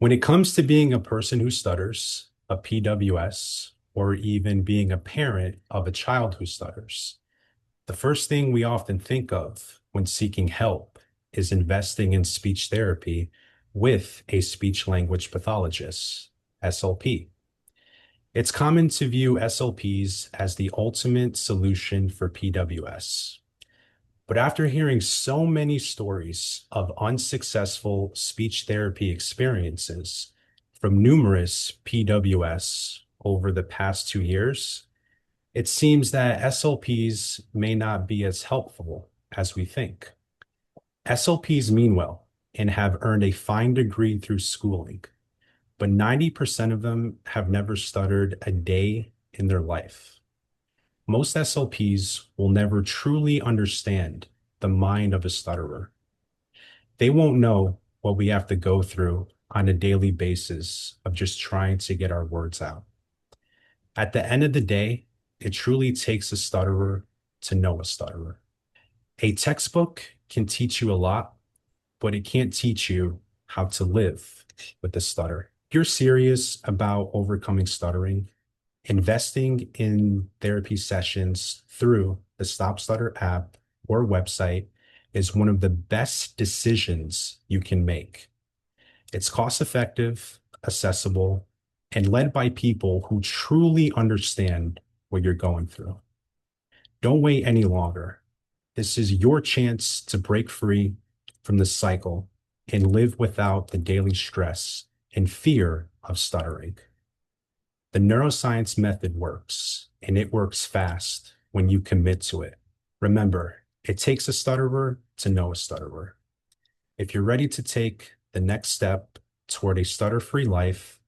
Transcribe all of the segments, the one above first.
When it comes to being a person who stutters, a PWS, or even being a parent of a child who stutters, the first thing we often think of when seeking help is investing in speech therapy with a speech language pathologist, SLP. It's common to view SLPs as the ultimate solution for PWS. But after hearing so many stories of unsuccessful speech therapy experiences from numerous PWS over the past 2 years, it seems that SLPs may not be as helpful as we think. SLPs mean well and have earned a fine degree through schooling, but 90% of them have never stuttered a day in their life. Most SLPs will never truly understand the mind of a stutterer. They won't know what we have to go through on a daily basis of just trying to get our words out. At the end of the day, it truly takes a stutterer to know a stutterer. A textbook can teach you a lot, but it can't teach you how to live with the stutter. If you're serious about overcoming stuttering, investing in therapy sessions through the StopStutter app or website is one of the best decisions you can make. It's cost effective, accessible, and led by people who truly understand what you're going through. Don't wait any longer. This is your chance to break free from the cycle and live without the daily stress and fear of stuttering. The neuroscience method works, and it works fast when you commit to it. Remember, it takes a stutterer to know a stutterer. If you're ready to take the next step toward a stutter-free life,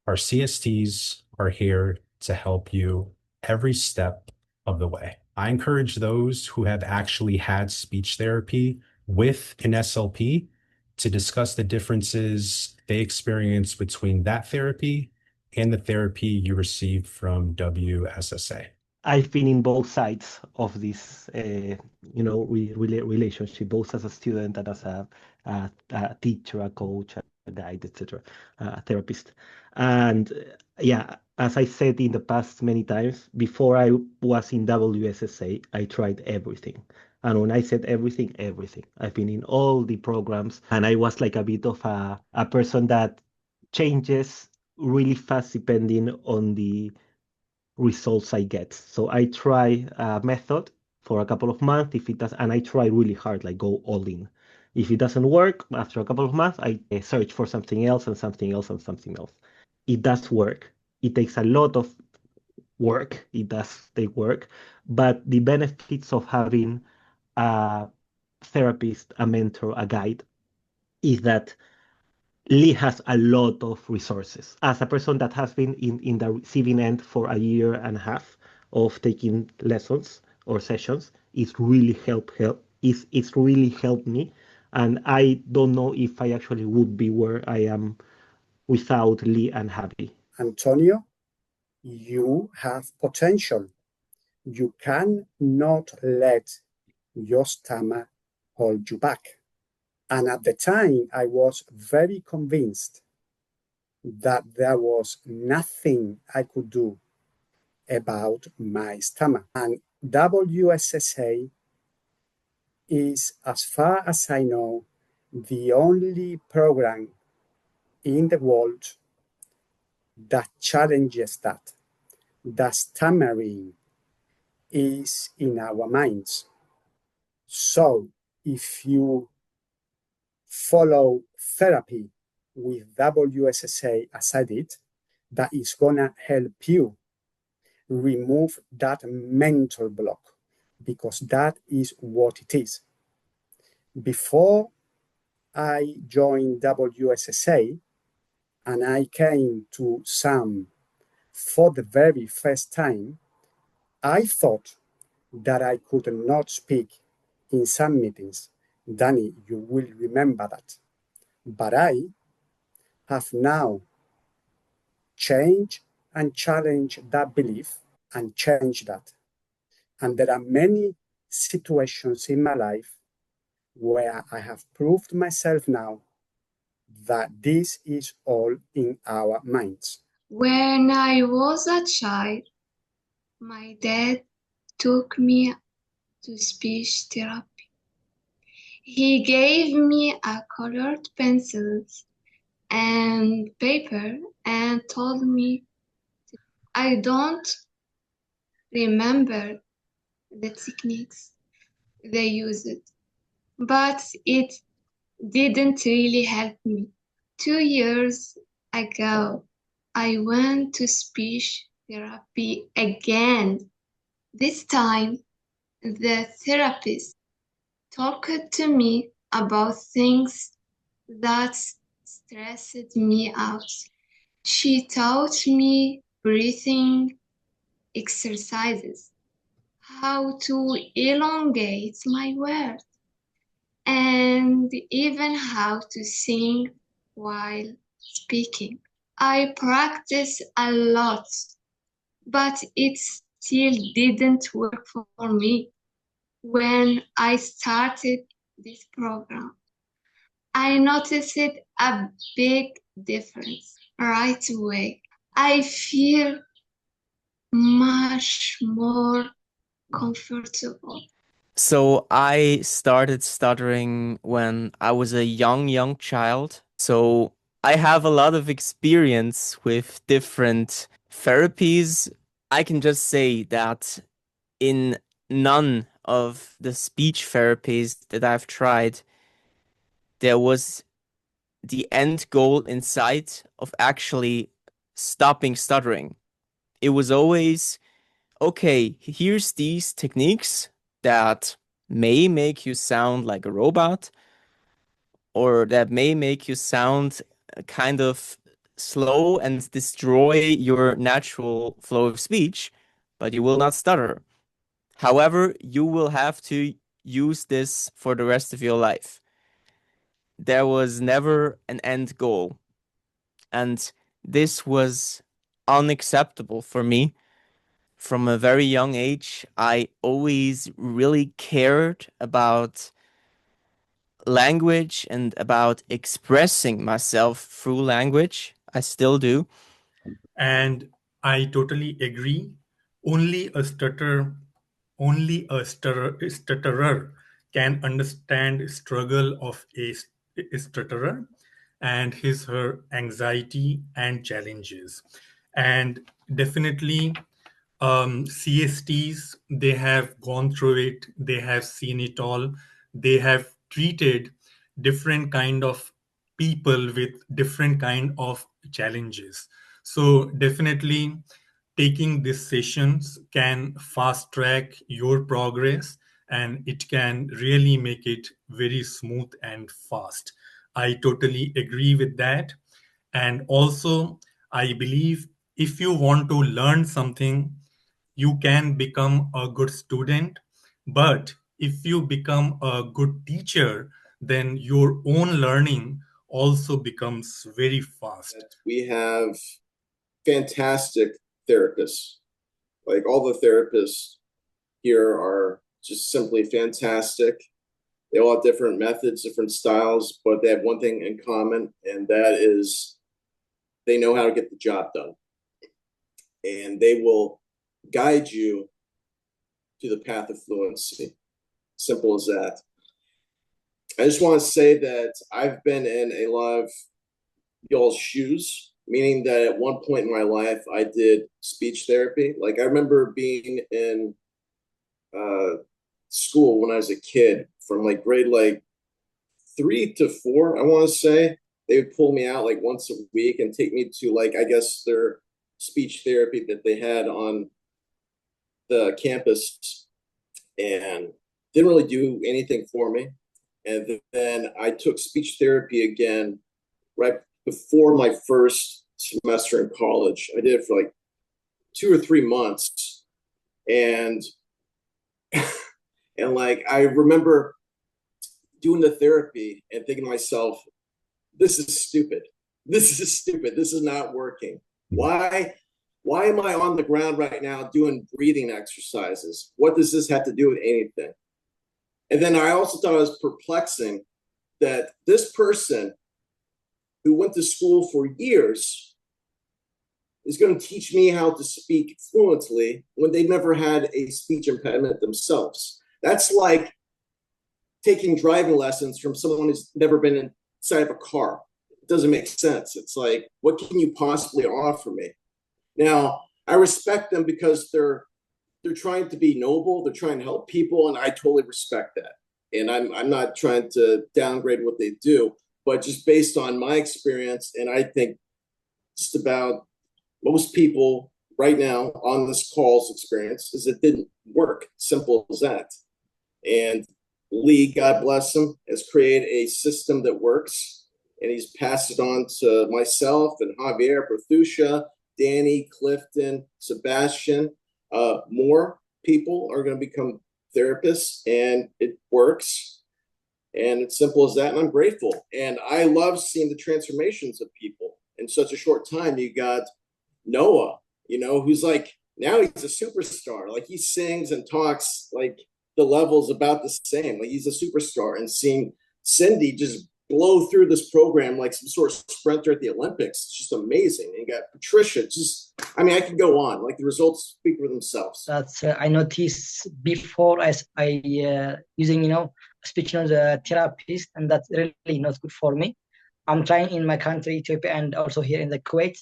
our CSTs are here to help you every step of the way. I encourage those who have actually had speech therapy with an SLP to discuss the differences they experience between that therapy and the therapy you received from WSSA. I've been in both sides of this, relationship, both as a student and as a teacher, a coach, a guide, etc., a therapist. And yeah, as I said in the past many times, before I was in WSSA, I tried everything. And when I said everything, everything. I've been in all the programs, and I was like a bit of a person that changes really fast depending on the results I get. So I try a method for a couple of months. If it does, and I try really hard, like go all in. If it doesn't work after a couple of months, I search for something else and something else and something else. It does work. It takes a lot of work. It does take work, but the benefits of having a therapist, a mentor, a guide is that Lee has a lot of resources. As a person that has been in the receiving end for a year and a half of taking lessons or sessions, it's really helped me. And I don't know if I actually would be where I am without Lee and Javi. Antonio, you have potential. You cannot let your stammer hold you back. And at the time, I was very convinced that there was nothing I could do about my stammer. And WSSA is, as far as I know, the only program in the world that challenges that. The stammering is in our minds. So if you follow therapy with WSSA as I did, that is gonna help you remove that mental block, because that is what it is. Before I joined WSSA and I came to SAM for the very first time, I thought that I could not speak in some meetings. Danny, you will remember that. But I have now changed and challenged that belief and changed that. And there are many situations in my life where I have proved myself now that this is all in our minds. When I was a child, my dad took me to speech therapy. He gave me a colored pencils and paper and told me I don't remember the techniques they used, but it didn't really help me. 2 years ago, I went to speech therapy again. This time, the therapist talked to me about things that stressed me out. She taught me breathing exercises, how to elongate my words, and even how to sing while speaking. I practiced a lot, but it still didn't work for me. When I started this program, I noticed a big difference right away. I feel much more comfortable. So I started stuttering when I was a young child. So I have a lot of experience with different therapies. I can just say that in none of the speech therapies that I've tried, there was the end goal in sight of actually stopping stuttering. It was always, okay, here's these techniques that may make you sound like a robot, or that may make you sound kind of slow and destroy your natural flow of speech, but you will not stutter. However, you will have to use this for the rest of your life. There was never an end goal. And this was unacceptable for me. From a very young age, I always really cared about language and about expressing myself through language. I still do. And I totally agree. Only a stutterer can understand struggle of a stutterer and her anxiety and challenges. And definitely CSTs, they have gone through it, they have seen it all, they have treated different kind of people with different kind of challenges. So definitely taking these sessions can fast track your progress, and it can really make it very smooth and fast. I totally agree with that. And also, I believe if you want to learn something, you can become a good student. But if you become a good teacher, then your own learning also becomes very fast. We have fantastic therapists. Like, all the therapists here are just simply fantastic. They all have different methods, different styles, but they have one thing in common, and that is they know how to get the job done. And they will guide you to the path of fluency. Simple as that. I just want to say that I've been in a lot of y'all's shoes, meaning that at one point in my life, I did speech therapy. Like, I remember being in school when I was a kid, from like grade like 3 to 4, I want to say. They would pull me out like once a week and take me to, like, I guess their speech therapy that they had on the campus, and didn't really do anything for me. And then I took speech therapy again right before my first semester in college. I did it for like 2 or 3 months. And and like, I remember doing the therapy and thinking to myself, this is stupid. This is stupid. This is not working. Why am I on the ground right now doing breathing exercises? What does this have to do with anything? And then I also thought it was perplexing that this person who went to school for years is going to teach me how to speak fluently when they never had a speech impediment themselves. That's like taking driving lessons from someone who's never been inside of a car. It doesn't make sense. It's like, what can you possibly offer me? Now, I respect them because they're trying to be noble, they're trying to help people, and I totally respect that. And I'm not trying to downgrade what they do, but just based on my experience, and I think just about most people right now on this call's experience, is it didn't work. Simple as that. And Lee, God bless him, has created a system that works, and he's passed it on to myself and Javier, Berthusha, Danny, Clifton, Sebastian. More people are going to become therapists, and it works. And it's simple as that. And I'm grateful. And I love seeing the transformations of people in such a short time. You got Noah, who's like, now he's a superstar. Like, he sings and talks like the level's about the same. Like, he's a superstar. And seeing Cindy just blow through this program like some sort of sprinter at the Olympics, it's just amazing. And you got Patricia, I could go on. Like, the results speak for themselves. That's I noticed before as I using speech the therapist, and that's really not good for me. I'm trying in my country, Ethiopia, and also here in the Kuwait.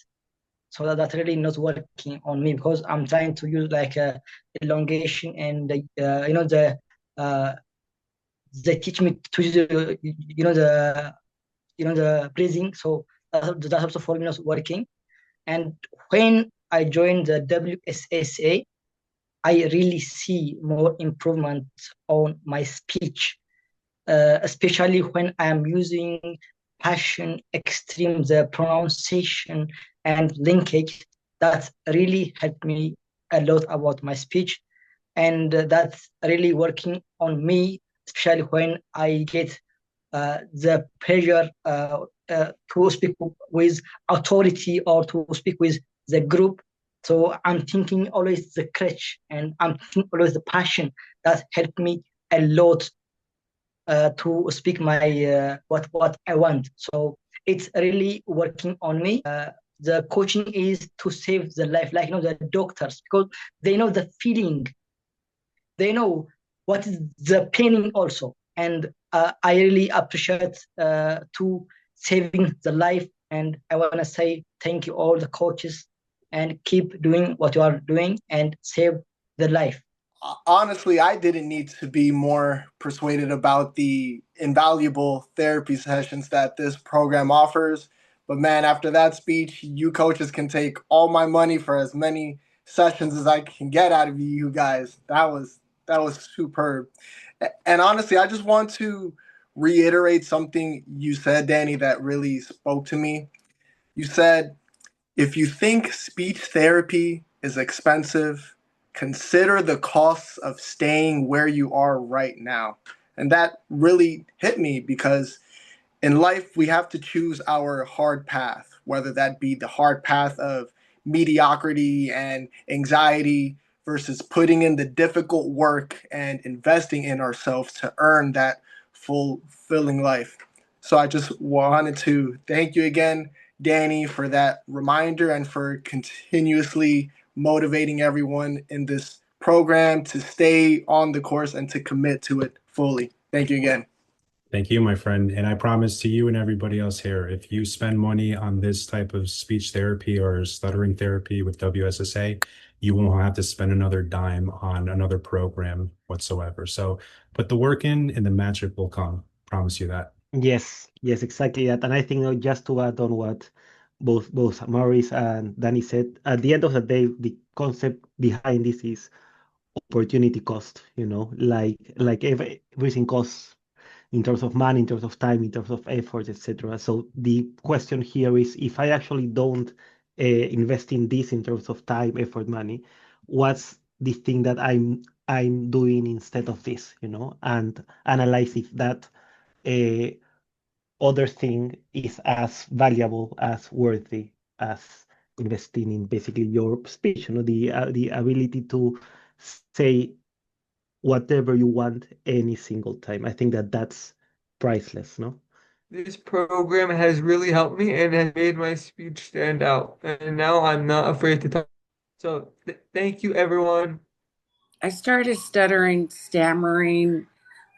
So that's really not working on me, because I'm trying to use like elongation and they teach me to use the breathing. So that's also for me not working. And when I joined the WSSA, I really see more improvement on my speech, especially when I am using passion, extreme, the pronunciation and linkage. That really helped me a lot about my speech, and that's really working on me, especially when I get the pressure to speak with authority or to speak with the group. So I'm thinking always the crutch, and I'm thinking always the passion that helped me a lot to speak my what I want. So it's really working on me. The coaching is to save the life, like the doctors, because they know the feeling, they know what is the pain also, and I really appreciate to saving the life. And I want to say thank you all the coaches, and keep doing what you are doing and save the life. Honestly, I didn't need to be more persuaded about the invaluable therapy sessions that this program offers. But man, after that speech, you coaches can take all my money for as many sessions as I can get out of you guys. That was superb. And honestly, I just want to reiterate something you said, Danny, that really spoke to me. You said, if you think speech therapy is expensive, consider the costs of staying where you are right now. And that really hit me, because in life, we have to choose our hard path, whether that be the hard path of mediocrity and anxiety versus putting in the difficult work and investing in ourselves to earn that fulfilling life. So I just wanted to thank you again, Danny, for that reminder and for continuously motivating everyone in this program to stay on the course and to commit to it fully. Thank you again. Thank you, my friend. And I promise to you and everybody else here, if you spend money on this type of speech therapy or stuttering therapy with WSSA, you won't have to spend another dime on another program whatsoever. So put the work in and the magic will come. Promise you that. Yes, exactly that. And I think just to add on what both Maurice and Danny said, at the end of the day, the concept behind this is opportunity cost, like everything costs in terms of money, in terms of time, in terms of effort, etc. So the question here is, if I actually don't invest in this in terms of time, effort, money, what's the thing that I'm doing instead of this, and analyze if that other thing is as valuable, as worthy as investing in basically your speech, the ability to say whatever you want any single time. I think that that's priceless, no? This program has really helped me and has made my speech stand out. And now I'm not afraid to talk. So thank you, everyone. I started stuttering, stammering,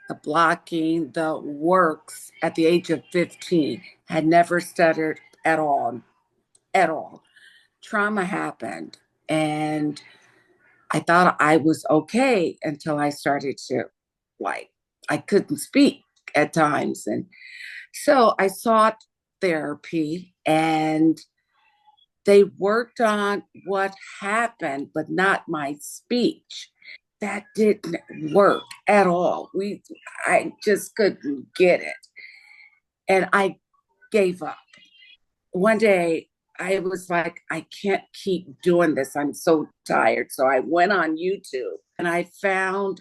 the blocking, the works at the age of 15. Had never stuttered at all, at all. Trauma happened, and I thought I was okay until I started to, like, I couldn't speak at times. And so I sought therapy, and they worked on what happened, but not my speech. That didn't work at all. I just couldn't get it. And I gave up. One day I was like, I can't keep doing this. I'm so tired. So I went on YouTube and I found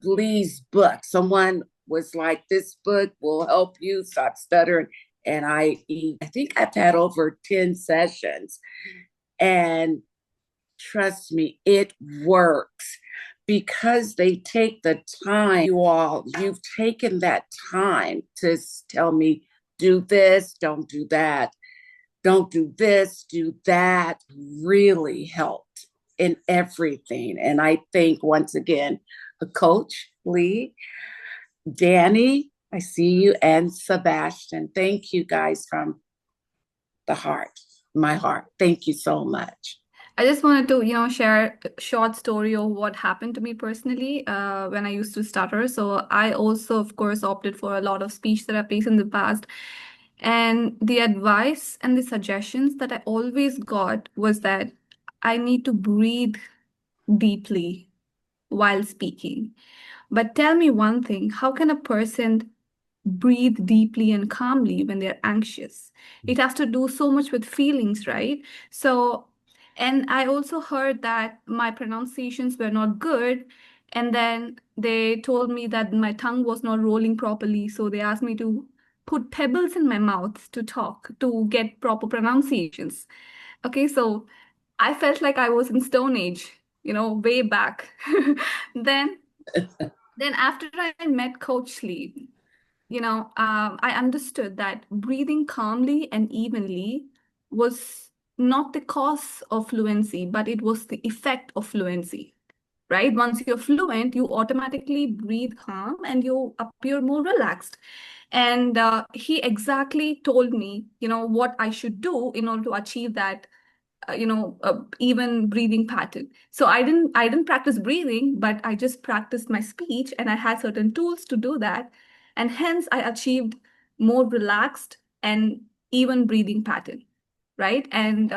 Lee's book. Someone was like, this book will help you stop stuttering. And I think I've had over 10 sessions. And trust me, it works because they take the time. You've taken that time to tell me, do this, don't do that, don't do this, do that. Really helped in everything. And I think, once again, a coach, Lee, Danny, I see you, and Sebastian. Thank you guys from the heart, my heart. Thank you so much. I just wanted to, share a short story of what happened to me personally when I used to stutter. So I also, of course, opted for a lot of speech therapies in the past. And the advice and the suggestions that I always got was that I need to breathe deeply while speaking. But tell me one thing, how can a person breathe deeply and calmly when they're anxious? It has to do so much with feelings, right? So, and I also heard that my pronunciations were not good. And then they told me that my tongue was not rolling properly. So they asked me to put pebbles in my mouth to talk, to get proper pronunciations. Okay, so I felt like I was in Stone Age, way back. Then, then after I met Coach Lee, I understood that breathing calmly and evenly was not the cause of fluency, but it was the effect of fluency, right? Once you're fluent, you automatically breathe calm and you appear more relaxed. And he exactly told me, what I should do in order to achieve that even breathing pattern. So I didn't practice breathing, but I just practiced my speech, and I had certain tools to do that, and hence I achieved more relaxed and even breathing pattern, right? And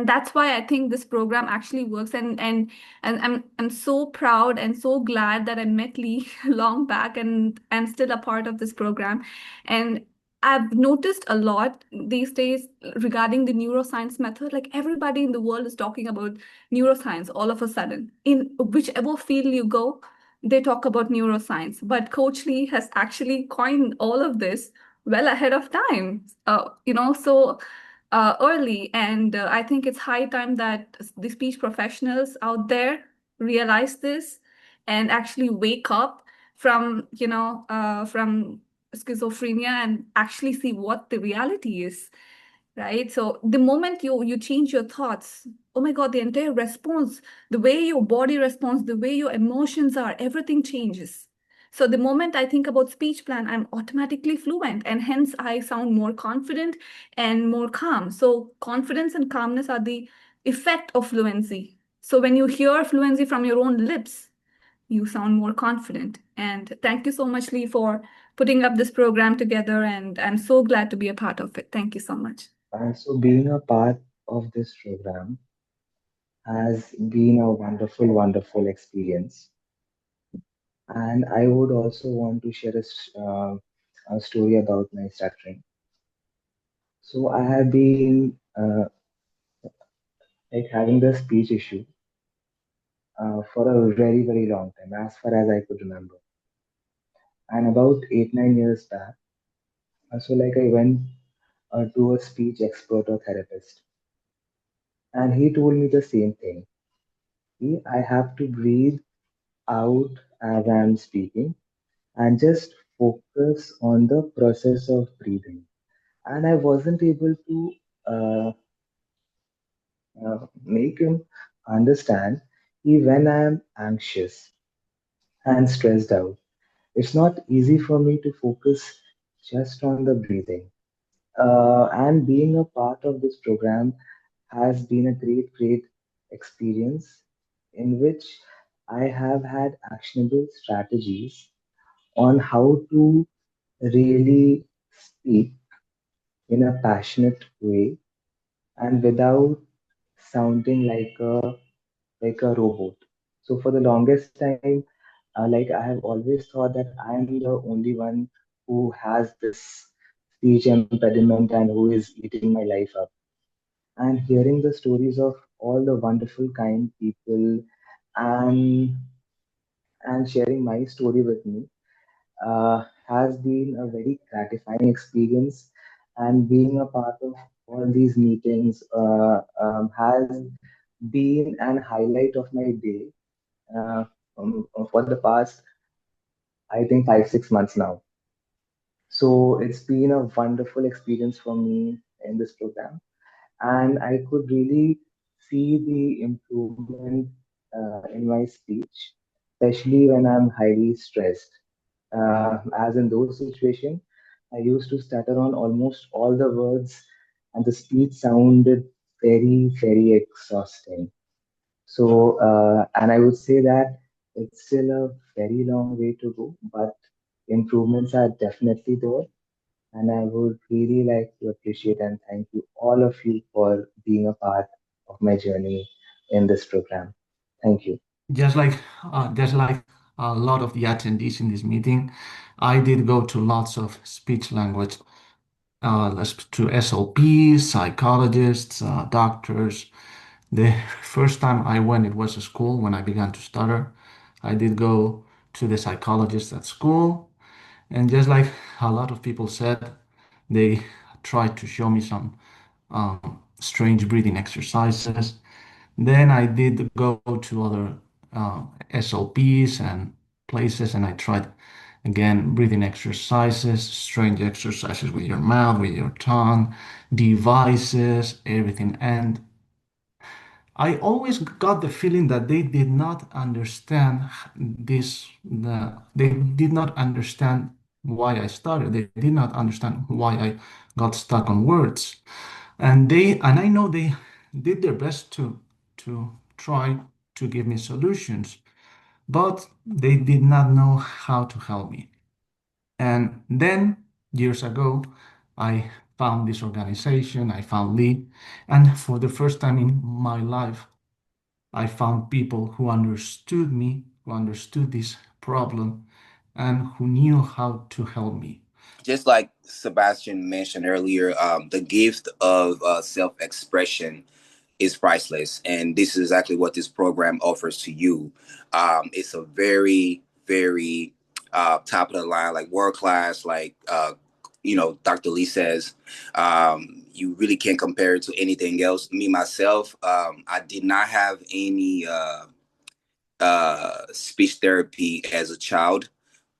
that's why I think this program actually works. And I'm so proud and so glad that I met Lee long back and still a part of this program. And I've noticed a lot these days regarding the neuroscience method. Like, everybody in the world is talking about neuroscience all of a sudden. In whichever field you go, they talk about neuroscience. But Coach Lee has actually coined all of this well ahead of time. So early. And I think it's high time that the speech professionals out there realize this and actually wake up from schizophrenia and actually see what the reality is, right? So the moment you change your thoughts, oh my God, the entire response, the way your body responds, the way your emotions are, everything changes. So the moment I think about speech plan, I'm automatically fluent, and hence I sound more confident and more calm. So confidence and calmness are the effect of fluency. So when you hear fluency from your own lips, you sound more confident. And thank you so much, Lee, for putting up this program together. And I'm so glad to be a part of it. Thank you so much. So being a part of this program has been a wonderful, wonderful experience. And I would also want to share a story about my stuttering. So I have been like having the speech issue for a very, very long time, as far as I could remember. And about 8, 9 years back, so like I went to a speech expert or therapist, and he told me the same thing. I have to breathe out as I'm speaking and just focus on the process of breathing. And I wasn't able to make him understand when I am anxious and stressed out. It's not easy for me to focus just on the breathing. And being a part of this program has been a great experience in which I have had actionable strategies on how to really speak in a passionate way and without sounding like a robot. So for the longest time, like I have always thought that I am the only one who has this speech impediment and who is eating my life up. And hearing the stories of all the wonderful, kind people and sharing my story with me has been a very gratifying experience. And being a part of all these meetings has been an highlight of my day uh, for the past, I think, 5, 6 months now. So it's been a wonderful experience for me in this program, and I could really see the improvement in my speech, especially when I'm highly stressed. As in those situations, I used to stutter on almost all the words, and the speech sounded very exhausting. So, and I would say that it's still a very long way to go, but improvements are definitely there. And I would really like to appreciate and thank you, all of you, for being a part of my journey in this program. Thank you. Just like a lot of the attendees in this meeting, I did go to lots of speech language, to SLPs, psychologists, doctors. The first time I went, it was a school when I began to stutter. I did go to the psychologist at school, and just like a lot of people said, they tried to show me some strange breathing exercises. Then I did go to other SLPs and places, and I tried again breathing exercises, strange exercises with your mouth, with your tongue, devices, everything. And I always got the feeling that they did not understand they did not understand why I started. They did not understand why I got stuck on words. And I know they did their best to try to give me solutions, but they did not know how to help me. And then years ago, I found this organization, I found Lee, and for the first time in my life, I found people who understood me, who understood this problem, and who knew how to help me. Just like Sebastian mentioned earlier, the gift of self-expression is priceless, and this is exactly what this program offers to you. It's a very top of the line, like world class, like Dr. Lee says. You really can't compare it to anything else. Me myself, I did not have any speech therapy as a child,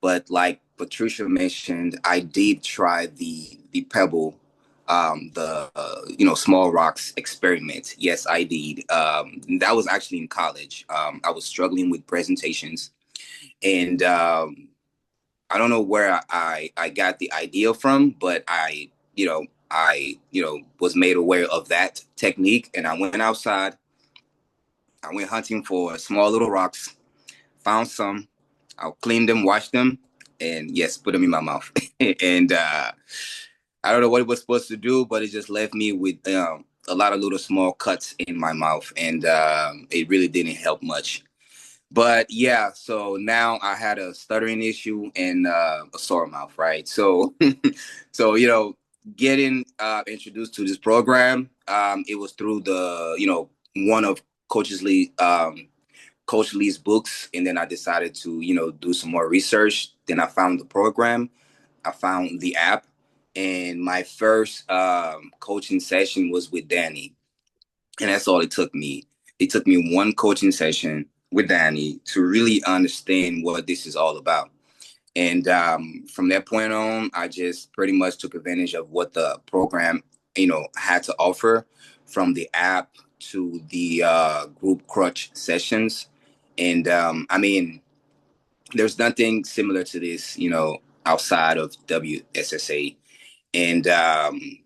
but like Patricia mentioned, I did try the Pebble, the small rocks experiment. Yes, I did. That was actually in college. I was struggling with presentations, and I don't know where I got the idea from, but I was made aware of that technique, and I went outside. I went hunting for small little rocks, found some. I'll clean them, wash them, and yes, put them in my mouth. And I don't know what it was supposed to do, but it just left me with a lot of little small cuts in my mouth, and it really didn't help much. But yeah, so now I had a stuttering issue and a sore mouth, right? So, so getting introduced to this program, it was through one of Coaches Lee. Coach Lee's books, and then I decided to, do some more research. Then I found the program, I found the app, and my first coaching session was with Danny, and that's all it took me. It took me one coaching session with Danny to really understand what this is all about. And from that point on, I just pretty much took advantage of what the program, had to offer, from the app to the group crutch sessions. And there's nothing similar to this, outside of WSSA. And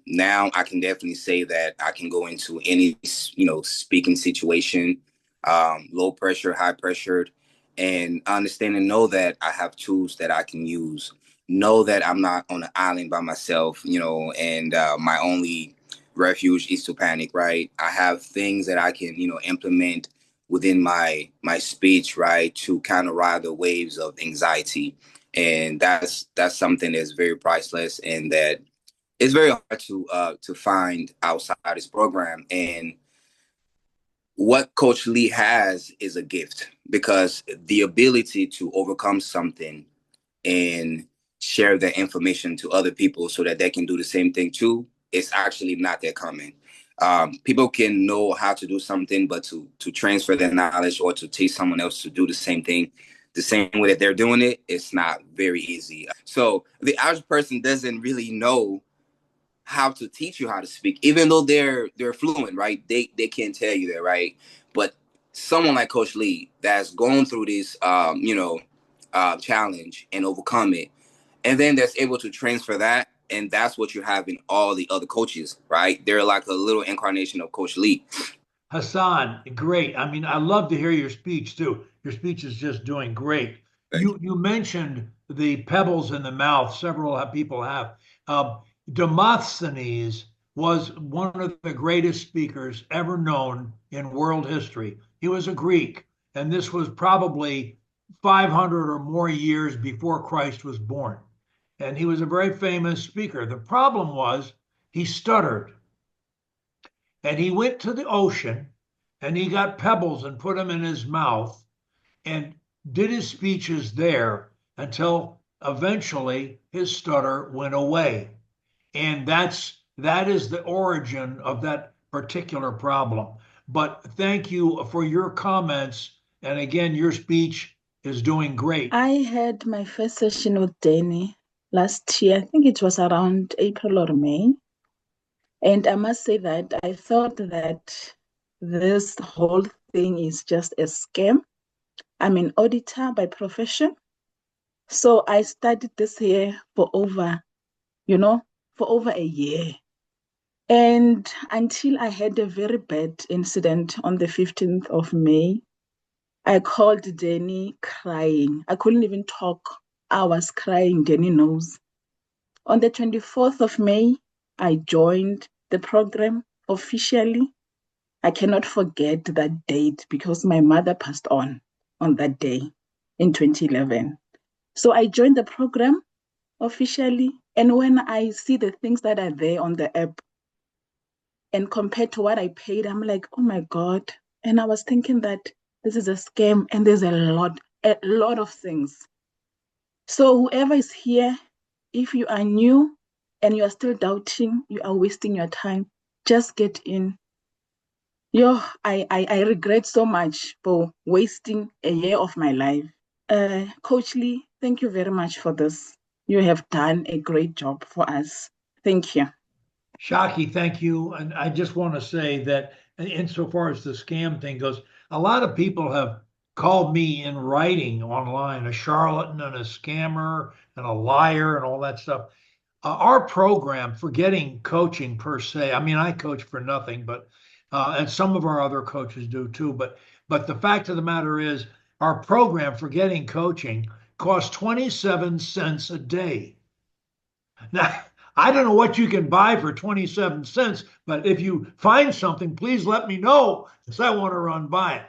now I can definitely say that I can go into any, speaking situation, low pressure, high pressured, and understand and know that I have tools that I can use. Know that I'm not on an island by myself, and my only refuge is to panic, right? I have things that I can, implement within my speech, right, to kind of ride the waves of anxiety. And that's something that's very priceless, and that it's very hard to find outside this program. And what Coach Lee has is a gift, because the ability to overcome something and share that information to other people so that they can do the same thing too, is actually not that common. People can know how to do something, but to transfer their knowledge or to teach someone else to do the same thing the same way that they're doing it, it's not very easy. So the average person doesn't really know how to teach you how to speak, even though they're fluent, right? They can't tell you that, right? But someone like Coach Lee that's gone through this, challenge and overcome it, and then that's able to transfer that, and that's what you have in all the other coaches, right? They're like a little incarnation of Coach Lee. Hassan, great. I mean, I love to hear your speech too. Your speech is just doing great. You mentioned the pebbles in the mouth. Several people have. Demosthenes was one of the greatest speakers ever known in world history. He was a Greek, and this was probably 500 or more years before Christ was born. And he was a very famous speaker. The problem was he stuttered. And he went to the ocean and he got pebbles and put them in his mouth and did his speeches there until eventually his stutter went away. And that is the origin of that particular problem. But thank you for your comments. And again, your speech is doing great. I had my first session with Danny last year. I think it was around April or May. And I must say that I thought that this whole thing is just a scam. I'm an auditor by profession. So I studied this here for over a year. And until I had a very bad incident on the 15th of May, I called Danny crying. I couldn't even talk. I was crying, Danny knows. On the 24th of May, I joined the program officially. I cannot forget that date because my mother passed on that day in 2011. So I joined the program officially. And when I see the things that are there on the app and compared to what I paid, I'm like, oh my God. And I was thinking that this is a scam and there's a lot of things. So whoever is here, if you are new and you are still doubting, you are wasting your time, just get in. I regret so much for wasting a year of my life. Coach Lee, thank you very much for this. You have done a great job for us. Thank you. Shaki, thank you. And I just want to say that insofar as the scam thing goes, a lot of people have called me in writing online a charlatan and a scammer and a liar and all that stuff. Our program, forgetting coaching per se, I mean, I coach for nothing, but and some of our other coaches do too. But the fact of the matter is, our program, forgetting coaching, costs 27 cents a day. Now, I don't know what you can buy for 27 cents, but if you find something, please let me know because I want to run by it.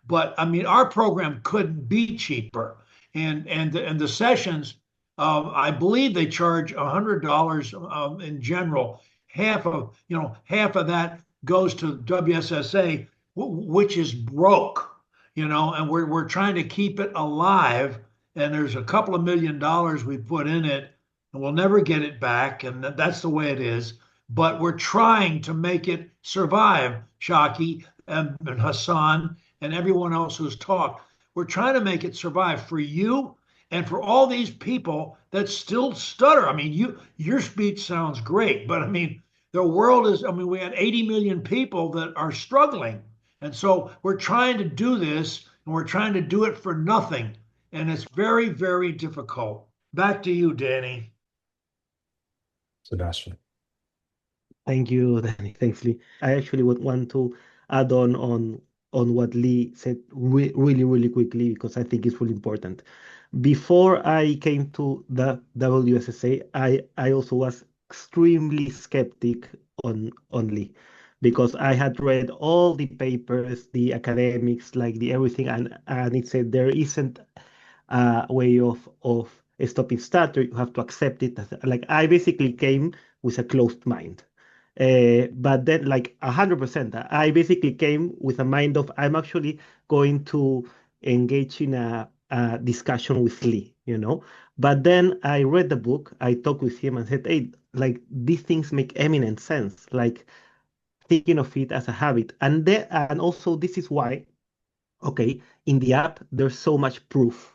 But I mean, our program couldn't be cheaper. And the sessions, I believe they charge $100 in general. Half of that goes to WSSA, which is broke, and we're trying to keep it alive. And there's a couple of $1 million we put in it, and we'll never get it back. And that's the way it is. But we're trying to make it survive, Shaki and Hassan and everyone else who's talked. We're trying to make it survive for you And for all these people that still stutter, I mean, your speech sounds great, but I mean, the world is, I mean, we had 80 million people that are struggling. And so we're trying to do this and we're trying to do it for nothing. And it's very, very difficult. Back to you, Danny. Sebastian. Thank you, Danny. Thanks, Lee. I actually would want to add on what Lee said really, really quickly because I think it's really important. Before I came to the WSSA, I also was extremely skeptic on Lee because I had read all the papers, the academics, like the everything, and it said there isn't a way of stopping stutter. You have to accept it. Like I basically came with a closed mind. But then, like 100%, I basically came with a mind of I'm actually going to engage in a discussion with Lee, you know. But then I read the book, I talked with him and said, hey, like these things make eminent sense, like thinking of it as a habit. And also this is why, okay, in the app, there's so much proof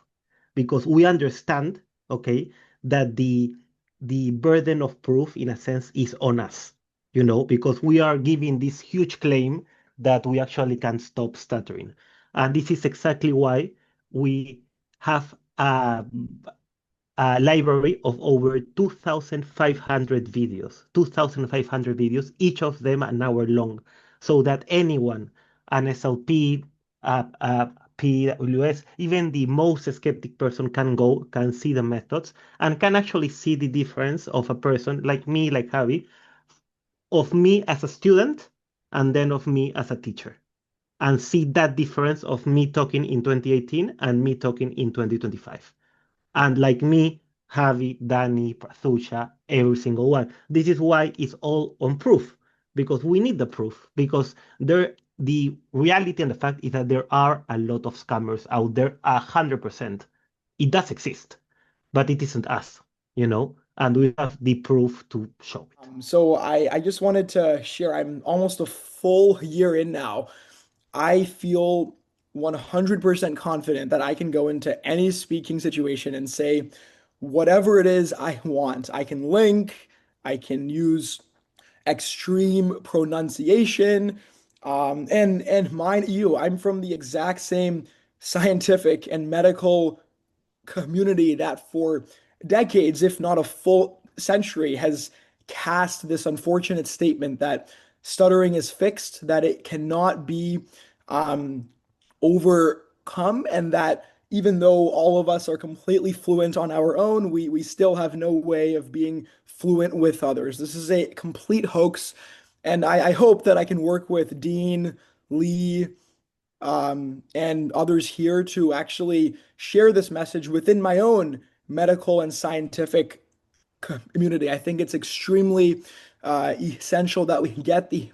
because we understand, okay, that the burden of proof, in a sense, is on us, you know, because we are giving this huge claim that we actually can stop stuttering. And this is exactly why we have a library of over 2,500 videos, 2,500 videos, each of them an hour long, so that anyone, an SLP, PWS, even the most skeptic person can see the methods, and can actually see the difference of a person like me, like Javi, of me as a student, and then of me as a teacher, and see that difference of me talking in 2018 and me talking in 2025. And like me, Javi, Danny, Prathusha, every single one. This is why it's all on proof, because we need the proof, because the reality and the fact is that there are a lot of scammers out there, 100%. It does exist, but it isn't us, you know, and we have the proof to show it. So I just wanted to share, I'm almost a full year in now. I feel 100% confident that I can go into any speaking situation and say whatever it is I want. I can link, I can use extreme pronunciation. And mind you, I'm from the exact same scientific and medical community that for decades, if not a full century, has cast this unfortunate statement that stuttering is fixed, that it cannot be overcome, and that even though all of us are completely fluent on our own, we still have no way of being fluent with others. This is a complete hoax, and I hope that I can work with Dean, Lee, and others here to actually share this message within my own medical and scientific community. I think it's extremely essential that we get the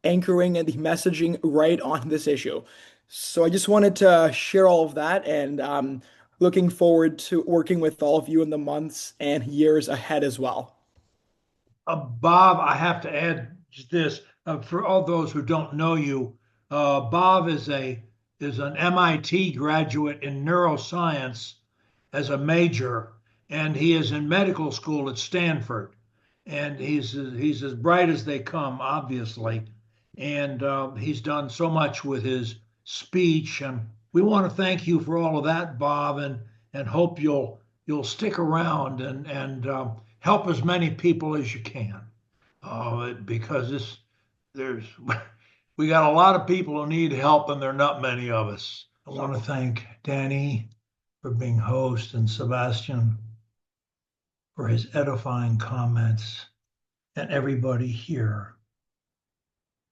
anchoring and the messaging right on this issue. So I just wanted to share all of that, and looking forward to working with all of you in the months and years ahead as well. Bob, I have to add this for all those who don't know you. Bob is an MIT graduate in neuroscience as a major, and he is in medical school at Stanford. And he's as bright as they come, obviously. And he's done so much with his speech. And we want to thank you for all of that, Bob, and hope you'll stick around and help as many people as you can, because there's we got a lot of people who need help, and there are not many of us. I want to thank Danny for being host and Sebastian for his edifying comments, and everybody here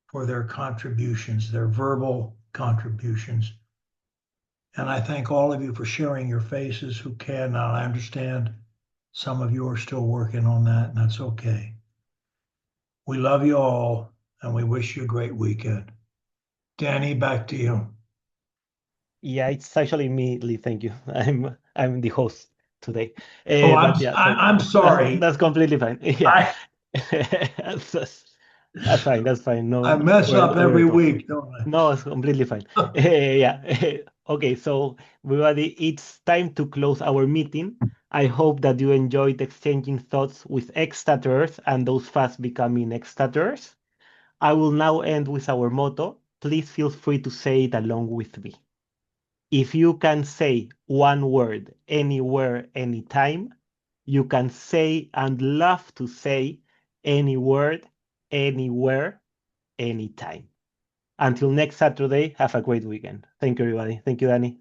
for their contributions, their verbal contributions. And I thank all of you for sharing your faces who can. Now, I understand some of you are still working on that, and that's okay. We love you all, and we wish you a great weekend. Danny, back to you. Yeah, it's actually me, Lee. Thank you. I'm the host today. Oh, But yeah, I'm sorry. that's completely fine. Yeah. That's fine. That's fine. No, I mess we're up not worried every at all. week, don't I? No, it's completely fine. Yeah. Okay, so everybody, it's time to close our meeting. I hope that you enjoyed exchanging thoughts with ex-stutterers and those fast becoming ex-stutterers. I will now end with our motto. Please feel free to say it along with me. If you can say one word anywhere, anytime, you can say and love to say any word, anywhere, anytime. Until next Saturday, have a great weekend. Thank you, everybody. Thank you, Danny.